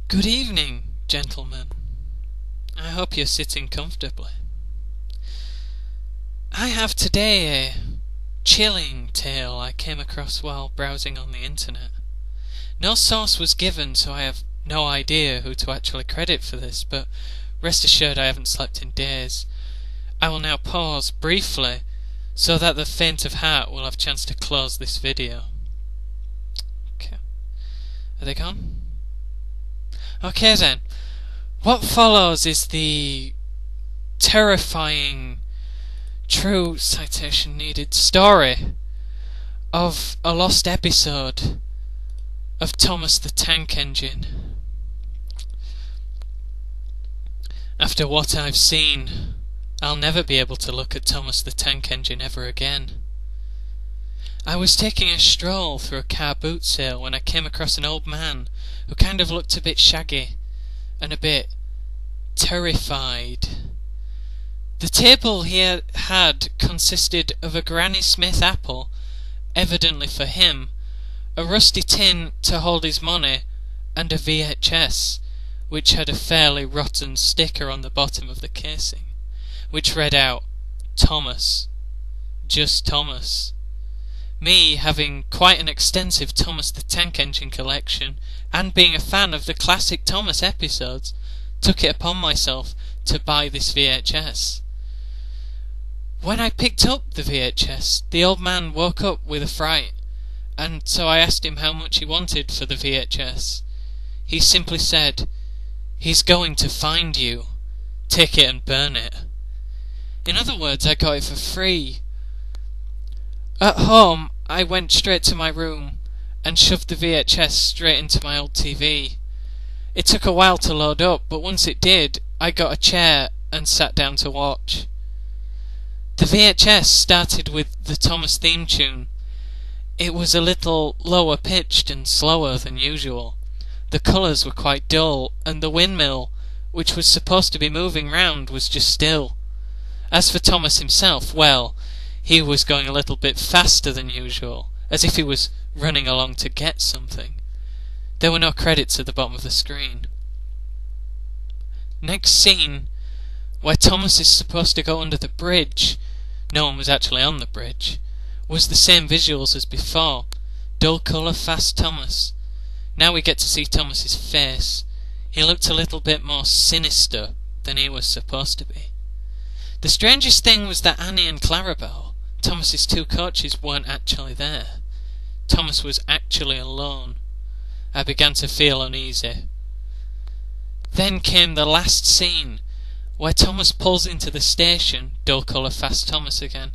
Good evening, gentlemen. I hope you're sitting comfortably. I have today a chilling tale I came across while browsing on the internet. No source was given, so I have no idea who to actually credit for this, but rest assured I haven't slept in days. I will now pause briefly so that the faint of heart will have a chance to close this video. Okay. Are they gone? Okay then. What follows is the terrifying, true citation needed story of a lost episode of Thomas the Tank Engine. After what I've seen, I'll never be able to look at Thomas the Tank Engine ever again. I was taking a stroll through a car boot sale when I came across an old man who kind of looked a bit shaggy and a bit terrified. The table he had consisted of a Granny Smith apple, evidently for him, a rusty tin to hold his money, and a VHS, which had a fairly rotten sticker on the bottom of the casing, which read out, Thomas. Just Thomas. Me, having quite an extensive Thomas the Tank Engine collection, and being a fan of the classic Thomas episodes, took it upon myself to buy this VHS. When I picked up the VHS, the old man woke up with a fright, and so I asked him how much he wanted for the VHS. He simply said, "He's going to find you. Take it and burn it." In other words, I got it for free. At home, I went straight to my room and shoved the VHS straight into my old TV. It took a while to load up, but once it did, I got a chair and sat down to watch. The VHS started with the Thomas theme tune. It was a little lower pitched and slower than usual. The colours were quite dull, and the windmill, which was supposed to be moving round, was just still. As for Thomas himself, well, he was going a little bit faster than usual, as if he was running along to get something. There were no credits at the bottom of the screen. Next scene, where Thomas is supposed to go under the bridge, no one was actually on the bridge, was the same visuals as before. Dull colour, fast Thomas. Now we get to see Thomas's face. He looked a little bit more sinister than he was supposed to be. The strangest thing was that Annie and Clarabelle, Thomas's two coaches, weren't actually there. Thomas was actually alone. I began to feel uneasy. Then came the last scene, where Thomas pulls into the station, dull colour, fast Thomas again.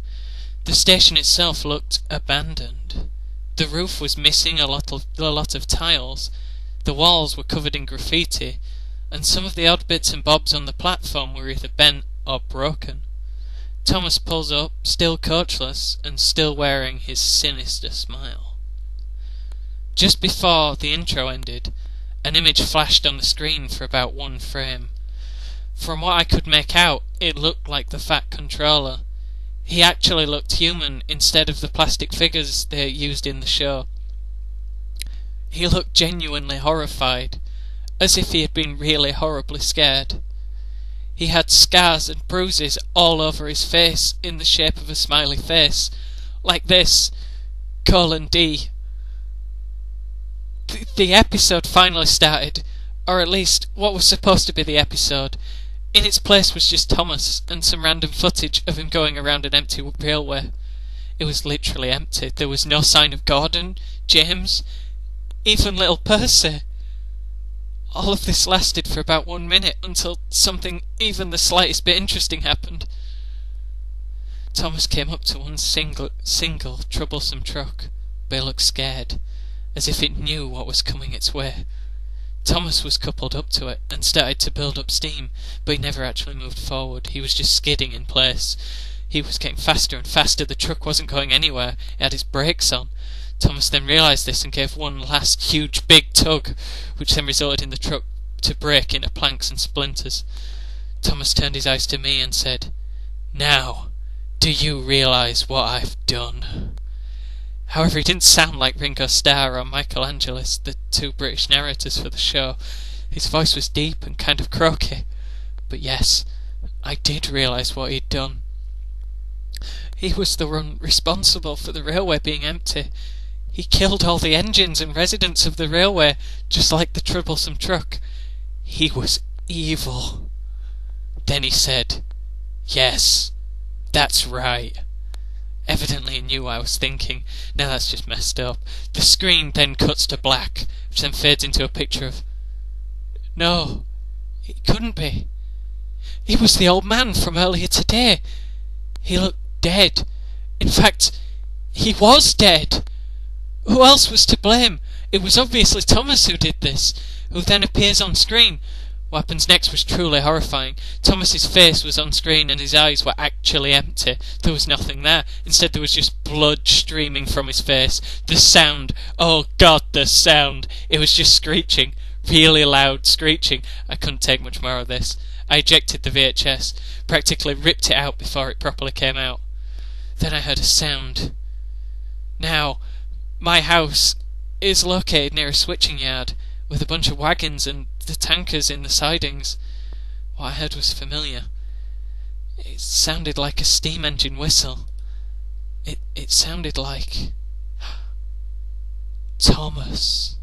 The station itself looked abandoned. The roof was missing a lot of tiles, the walls were covered in graffiti, and some of the odd bits and bobs on the platform were either bent or broken. Thomas pulls up, still coachless, and still wearing his sinister smile. Just before the intro ended, an image flashed on the screen for about one frame. From what I could make out, it looked like the Fat Controller. He actually looked human instead of the plastic figures they used in the show. He looked genuinely horrified, as if he had been really horribly scared. He had scars and bruises all over his face in the shape of a smiley face, like this, :D. The episode finally started, or at least what was supposed to be the episode. In its place was just Thomas and some random footage of him going around an empty railway. It was literally empty. There was no sign of Gordon, James, even little Percy. All of this lasted for about 1 minute until something even the slightest bit interesting happened. Thomas came up to one single troublesome truck, but it looked scared, as if it knew what was coming its way. Thomas was coupled up to it and started to build up steam, but he never actually moved forward. He was just skidding in place. He was getting faster and faster. The truck wasn't going anywhere. It had its brakes on. Thomas then realised this and gave one last huge big tug, which then resulted in the truck to break into planks and splinters. Thomas turned his eyes to me and said, "Now, do you realise what I've done?" However, he didn't sound like Ringo Starr or Michael Angelis, the two British narrators for the show. His voice was deep and kind of croaky. But yes, I did realise what he'd done. He was the one responsible for the railway being empty. He killed all the engines and residents of the railway, just like the troublesome truck. He was evil. Then he said, "Yes, that's right." Evidently he knew what I was thinking. Now that's just messed up. The screen then cuts to black, which then fades into a picture of... No, it couldn't be. It was the old man from earlier today. He looked dead. In fact, he was dead. Who else was to blame? It was obviously Thomas who did this, who then appears on screen. What happens next was truly horrifying. Thomas's face was on screen and his eyes were actually empty. There was nothing there. Instead there was just blood streaming from his face. The sound, oh god, the sound. It was just screeching. Really loud screeching. I couldn't take much more of this. I ejected the VHS, practically ripped it out before it properly came out. Then I heard a sound. Now, my house is located near a switching yard, with a bunch of wagons and the tankers in the sidings. What I heard was familiar. It sounded like a steam engine whistle. It sounded like... Thomas.